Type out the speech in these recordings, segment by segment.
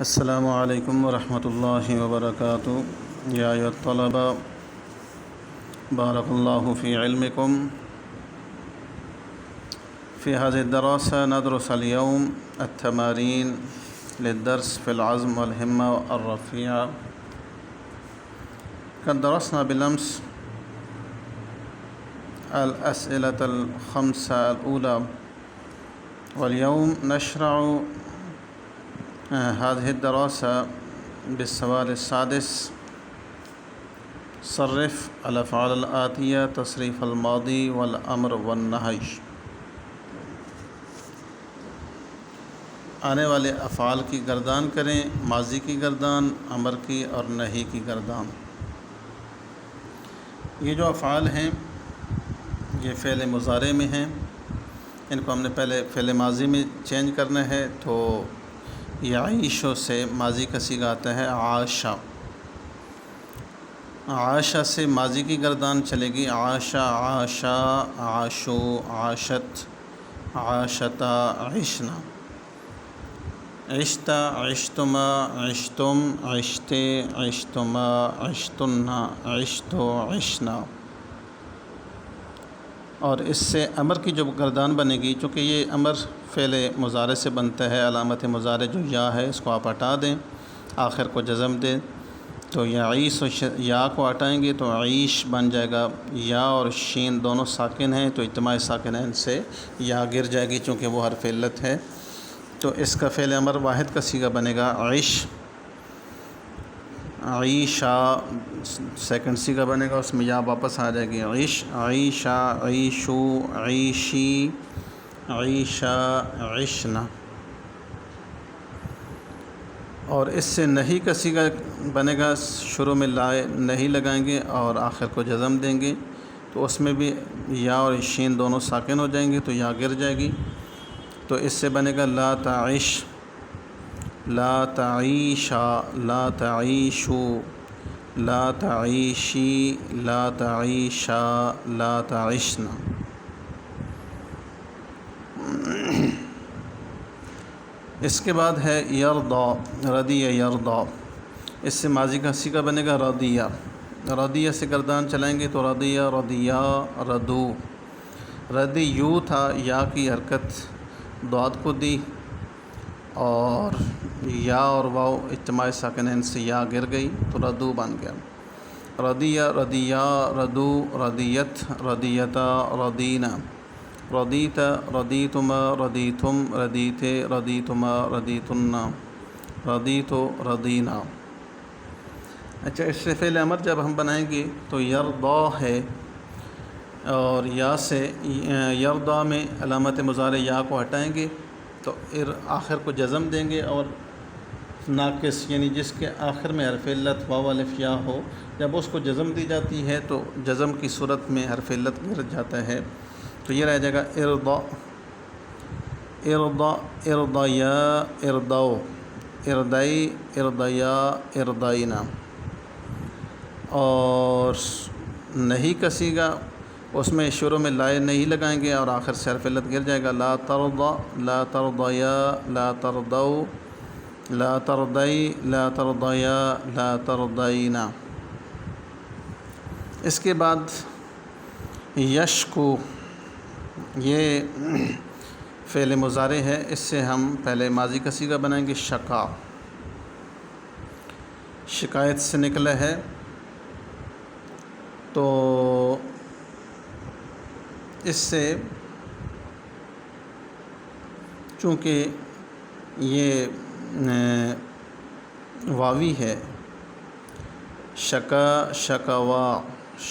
السلام علیکم ورحمۃ اللہ وبرکاتہ یا ایھا الطلبہ بارک اللہ فی علمکم فی هذه الدراسة ندرس اليوم التمارين للدرس في العزم والهمة الرفيعة. قد درسنا بالأمس الأسئلة الخمسة الأولى، واليوم نشرع هذه الدراسة بالسؤال السادس. صرف الأفعال الآتية تصريف الماضي والأمر والنهي. آنے والے افعال کی گردان کریں، ماضی کی گردان، امر کی اور نہی کی گردان. یہ جو افعال ہیں یہ فعل مضارع میں ہیں. ان کو ہم نے پہلے فعل ماضی میں چینج کرنا ہے، تو یعیشو سے ماضی کا صیغہ آتا ہے عاشا. عاشا سے ماضی کی گردان چلے گی عاشا، عاشا، عاشو، عاشت، عاشتا، عشنا. عشتا، عشتما، عشتم، عشتے، عشتما، عشتنا، عشتو، عشنا. اور اس سے امر کی جو گردان بنے گی، چونکہ یہ امر فعل مضارع سے بنتا ہے، علامت مضارع جو یا ہے اس کو آپ ہٹا دیں، آخر کو جزم دیں، تو یعیش و یا کو ہٹائیں گے تو عیش بن جائے گا. یا اور شین دونوں ساکن ہیں، تو اجتماع ساکنین سے یا گر جائے گی چونکہ وہ حرف علت ہے. تو اس کا فعل امر واحد کا صیغہ بنے گا عیش. عیشا سیکنڈ صیغہ بنے گا، اس میں یا واپس آ جائے گی عیش. عیشا، عیشو، عیشی، عیشا، عشنا. اور اس سے نہی کا صیغہ بنے گا، شروع میں نہیں لگائیں گے اور آخر کو جزم دیں گے، تو اس میں بھی یا اور شین دونوں ساکن ہو جائیں گے تو یا گر جائے گی. تو اس سے بنے گا لا تعیش، لا تعیشا، لا تعیشو، لا تعیشی، لا تعیشا، لا تعشنا. اس کے بعد ہے یرضا، رضی یرضا. اس سے ماضی کا صیغہ بنے گا رضیہ. رضیہ سے گردان چلائیں گے تو رضیہ، رضیا، ردو. رضی یو تھا، یا کی حرکت ضاد کو دی اور یا اور واو اجتماع ساکنین سے یا گر گئی تو ردو بن گیا. رضیہ، رضیا، ردو، رضیت، رضیتا، رضینا. رضیت، رضیتما، رضیتم، رضیتے، رضیتما، رضیتنا، رضیتو، رضینا. اچھا، اس سے فعل امر جب ہم بنائیں گے تو یرضا ہے، اور یا سے یرضا میں علامت مضارع یا کو ہٹائیں گے تو آخر کو جزم دیں گے، اور ناقص یعنی جس کے آخر میں حرف علت واو الف یا ہو، جب اس کو جزم دی جاتی ہے تو جزم کی صورت میں حرف علت گر جاتا ہے، تو یہ رہ جائے گا ارضا، ارضا، ارضیا، ارضو، ارضی، ارضیا، ارضینا. اور نہیں کا صیغہ، اس میں شروع میں لائے نہیں لگائیں گے اور آخر سے حرف علت گر جائے گا لا ترضا، لا ترضیا، لا ترضو، لا ترضی، لا ترضیا، لا ترضینا. اس کے بعد یشکو، یہ فعل مضارع ہے. اس سے ہم پہلے ماضی کا صیغہ بنائیں گے شکا. شکایت سے نکلا ہے، تو اس سے چونکہ یہ واوی ہے، شکا، شکوا،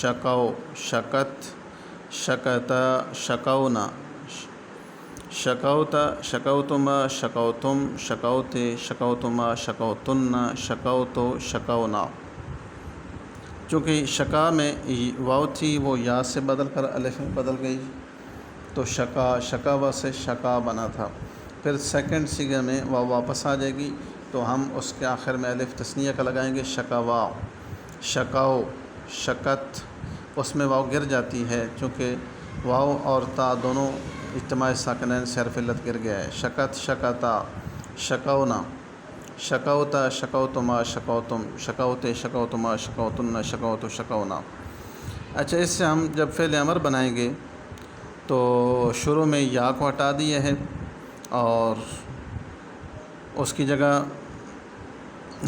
شکو، شکت، شکتا، شکونا، شکوتا، شکوتما، شکوتم، شکوتے، شکوتما، شکوتن، شکوتو، شکونا. چونکہ شکا میں واو تھی وہ یا سے بدل کر الف میں بدل گئی، تو شکا، شکاوا سے شکا بنا تھا. پھر سیکنڈ صیغے میں واو واپس آ جائے گی تو ہم اس کے آخر میں الف تثنیہ کا لگائیں گے شکوا، شکاؤ، شکت. اس میں واو گر جاتی ہے چونکہ واو اور تا دونوں اجتماع ساکنین سے حرف علت گر گیا ہے. شکت، شکتا، شکونا. شکوتا شکوتما شکوتم، شکوتے شکوتما شکوتن، شکوت شکونا۔ اچھا، اس سے ہم جب فعل امر بنائیں گے تو شروع میں یا کو ہٹا دیے ہے اور اس کی جگہ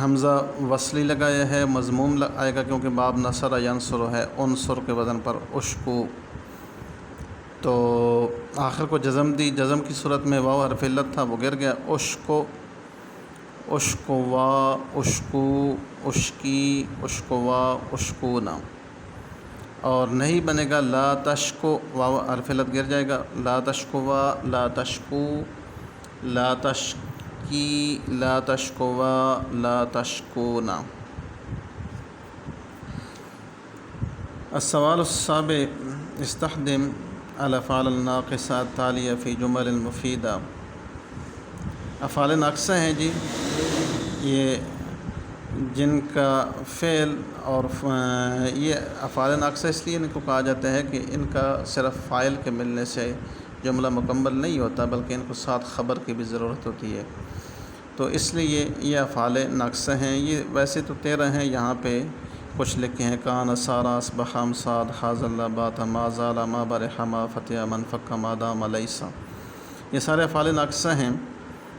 حمزہ وصلی لگایا ہے، مضموم آئے گا کیونکہ باب نصر ینصر ہے، عنصر کے وزن پر اشکو۔ تو آخر کو جزم دی، جزم کی صورت میں واو حرف علت تھا وہ گر گیا، اشکو اشکوا اشکو اشکی اشکوا اشکونا۔ اور نہیں بنے گا لا تشکو، واو حرف علت گر جائے گا، لا تشکوا لا تشکو لا تشکی لا تشکوا لا تشکونا۔ السوال السابع، استخدم الافعال الناقصة التالية في جمل مفیدہ۔ افعال ناقصہ ہیں جی، یہ جن کا فعل اور یہ افعال ناقصہ اس لیے ان کو کہا جاتا ہے کہ ان کا صرف فاعل کے ملنے سے جملہ مکمل نہیں ہوتا، بلکہ ان کو ساتھ خبر کی بھی ضرورت ہوتی ہے، تو اس لیے یہ افعال ناقصہ ہیں۔ یہ ویسے تو 13 ہیں، یہاں پہ کچھ لکھے ہیں کان سارا اصبح امساد حاض اللہ بات ما زال ما برح ما فتح من فک ما دام لیسا، یہ سارے افعال ناقصہ ہیں۔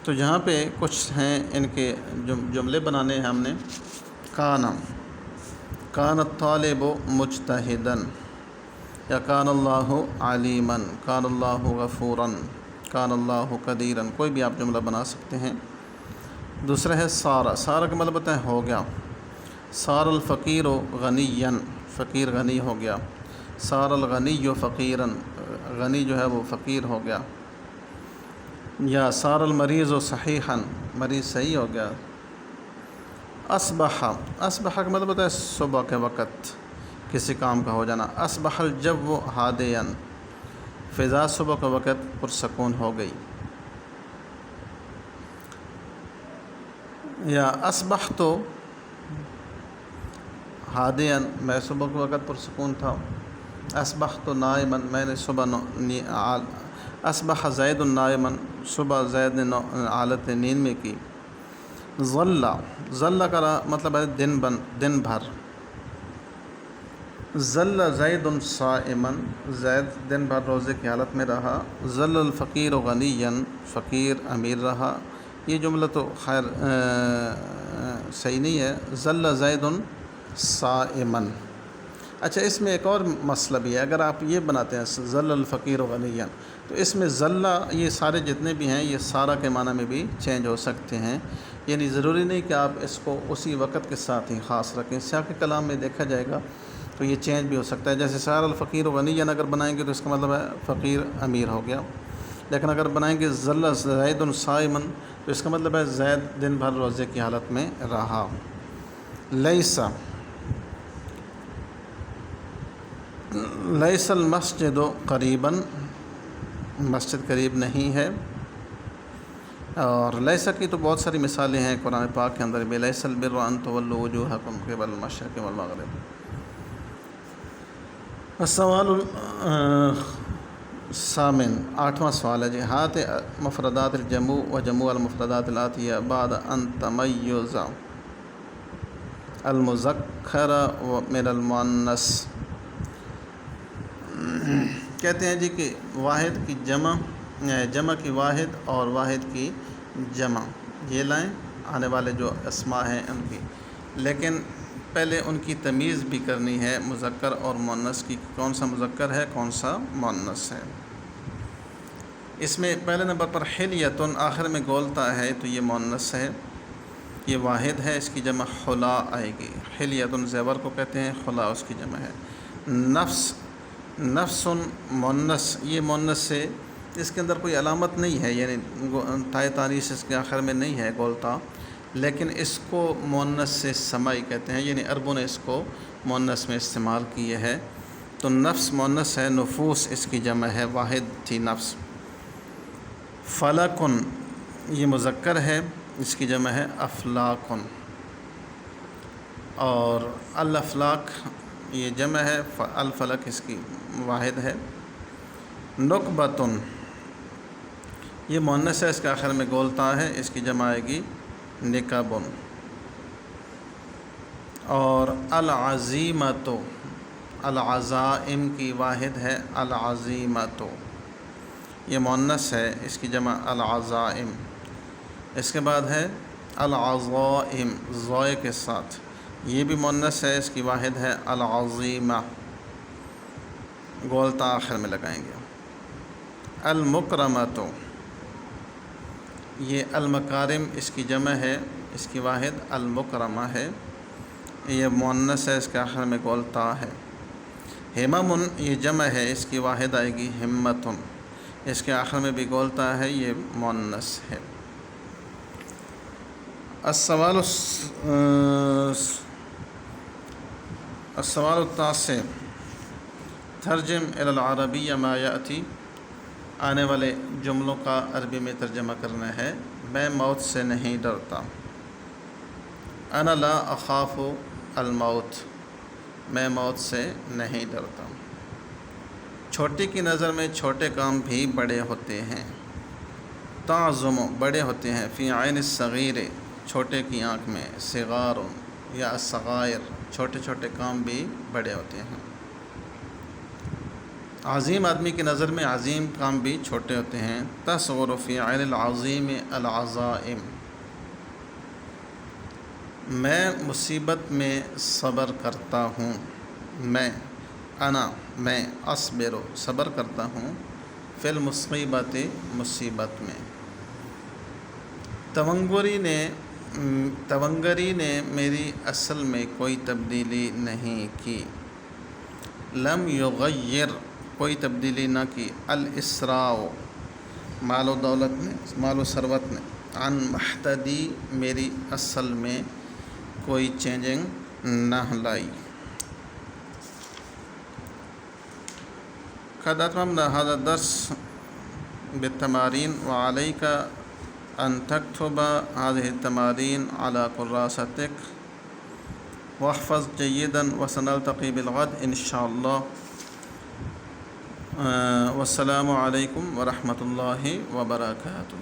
تو جہاں پہ کچھ ہیں ان کے جملے بنانے ہیں ہم نے، کان الطالب مجتہدن، یا کان اللہ علیما، کان اللہ غفورا، کان اللہ قدیرا، کوئی بھی آپ جملہ بنا سکتے ہیں۔ دوسرا ہے سارا، سارا کا مطلب ہوتا ہے ہو گیا، سار الفقیر غنیا، فقیر غنی ہو گیا، سار الغنی فقیرا، غنی جو ہے وہ فقیر ہو گیا، یا سار المریض صحیحا، مریض صحیح ہو گیا۔ اصبح، اصبح کا مطلب ہوتا ہے صبح کے وقت کسی کام کا ہو جانا، اصبح الجو ہادیا، فضا صبح کے وقت پرسکون ہو گئی، یا اصبحت ہادیا، میں صبح کے وقت پرسکون تھا، اصبحت نائما، میں نے صبح اصبح زید نائما، صبح زید نے حالت نیند میں کی۔ ظل، ظل کا مطلب ہے دن بھر، ظل زید صائما، زید دن بھر روزے کی حالت میں رہا۔ ظل الفقیر غنیا، فقیر امیر رہا، یہ جملہ تو خیر صحیح نہیں ہے، ظل زید صائما۔ اچھا، اس میں ایک اور مسئلہ بھی ہے، اگر آپ یہ بناتے ہیں ظل الفقیر غنیا، تو اس میں ظل یہ سارے جتنے بھی ہیں یہ سارا کے معنی میں بھی چینج ہو سکتے ہیں، یعنی ضروری نہیں کہ آپ اس کو اسی وقت کے ساتھ ہی خاص رکھیں، سیاق کلام میں دیکھا جائے گا تو یہ چینج بھی ہو سکتا ہے۔ جیسے سار الفقیر غنیا اگر بنائیں گے تو اس کا مطلب ہے فقیر امیر ہو گیا، لیکن اگر بنائیں گے ظل زید صائما تو اس کا مطلب ہے زید دن بھر روزے کی حالت میں رہا۔ لیسا، لیس المسجد قریبا، مسجد قریب نہیں ہے، اور لیسا کی تو بہت ساری مثالیں ہیں قرآن پاک کے اندر بھی، لیس البر ان تولوا وجوہکم قبل المشرق والمغرب۔ السوال الثامن، 8واں سوال ہے جی، ہات مفردات الجمع و جموع المفردات الآتیہ بعد ان تمیز المذکر من المؤنث۔ کہتے ہیں جی کہ واحد کی جمع کی واحد اور واحد کی جمع، یہ لائیں آنے والے جو اسماء ہیں ان کی، لیکن پہلے ان کی تمیز بھی کرنی ہے مذکر اور مؤنث کی، کون سا مذکر ہے کون سا مؤنث ہے۔ اس میں پہلے نمبر پر حلیتن، آخر میں گولتا ہے تو یہ مؤنث ہے، یہ واحد ہے، اس کی جمع حلا آئے گی، حلیتن زیور کو کہتے ہیں، حلا اس کی جمع ہے۔ نفس، نفس مؤنث، یہ مؤنث سے اس کے اندر کوئی علامت نہیں ہے، یعنی تائے تانیث اس کے آخر میں نہیں ہے گولتا، لیکن اس کو مؤنث سے سمائی کہتے ہیں، یعنی عربوں نے اس کو مؤنث میں استعمال کیے ہے، تو نفس مؤنث ہے، نفوس اس کی جمع ہے، واحد تھی نفس۔ فلکن، یہ مذکر ہے، اس کی جمع ہے افلاکن، اور الافلاک یہ جمع ہے، الفلک اس کی واحد ہے۔ نقبتن، یہ مؤنث ہے، اس کے آخر میں گولتا ہے، اس کی جمع آئے گی نکبن. اور العزیمۃ العزائم کی واحد ہے العزیمۃ، یہ مؤنث ہے، اس کی جمع العزائم. اس کے بعد ہے العزائم ضوئے کے ساتھ، یہ بھی مؤنث ہے، اس کی واحد ہے العظیمہ، گولتا آخر میں لگائیں گے. المکرمۃ، یہ المکارم اس کی جمع ہے، اس کی واحد المکرمہ ہے، یہ مؤنث ہے، اس کے آخر میں گولتا ہے. ہمم یہ جمع ہے، اس کی واحد آئے گی ہمت، اس کے آخر میں بھی گولتا ہے، یہ مؤنث ہے. السوال التاسع، ترجم الی العربی ما یاتی، آنے والے جملوں کا عربی میں ترجمہ کرنا ہے. میں موت سے نہیں ڈرتا. انا لا اخاف الموت، میں موت سے نہیں ڈرتا. چھوٹی کی نظر میں چھوٹے کام بھی بڑے ہوتے ہیں. تعظم بڑے ہوتے ہیں، فی عین الصغیر چھوٹے کی آنکھ میں، صغار یا الصغائر چھوٹے چھوٹے کام بھی بڑے ہوتے ہیں. عظیم آدمی کی نظر میں عظیم کام بھی چھوٹے ہوتے ہیں. تصغر فی عین العظیم العزائم، میں مصیبت میں صبر کرتا ہوں. میں اصبر صبر کرتا ہوں، فی المصیبت مصیبت میں. تونگری نے میری اصل میں کوئی تبدیلی نہیں کی. لم یغیر کوئی تبدیلی نہ کی. الاسراء مال و دولت نے، مال و ثروت نے، عن محتدی میری اصل میں کوئی چینجنگ نہ لائی. قد اتممنا هذا الدرس بالتمارين، وعليك أن تكتب هذه التمارين على كراستك واحفظ جيدا، وسنلتقي بالغد إن شاء الله. والسلام عليكم ورحمة الله وبركاته.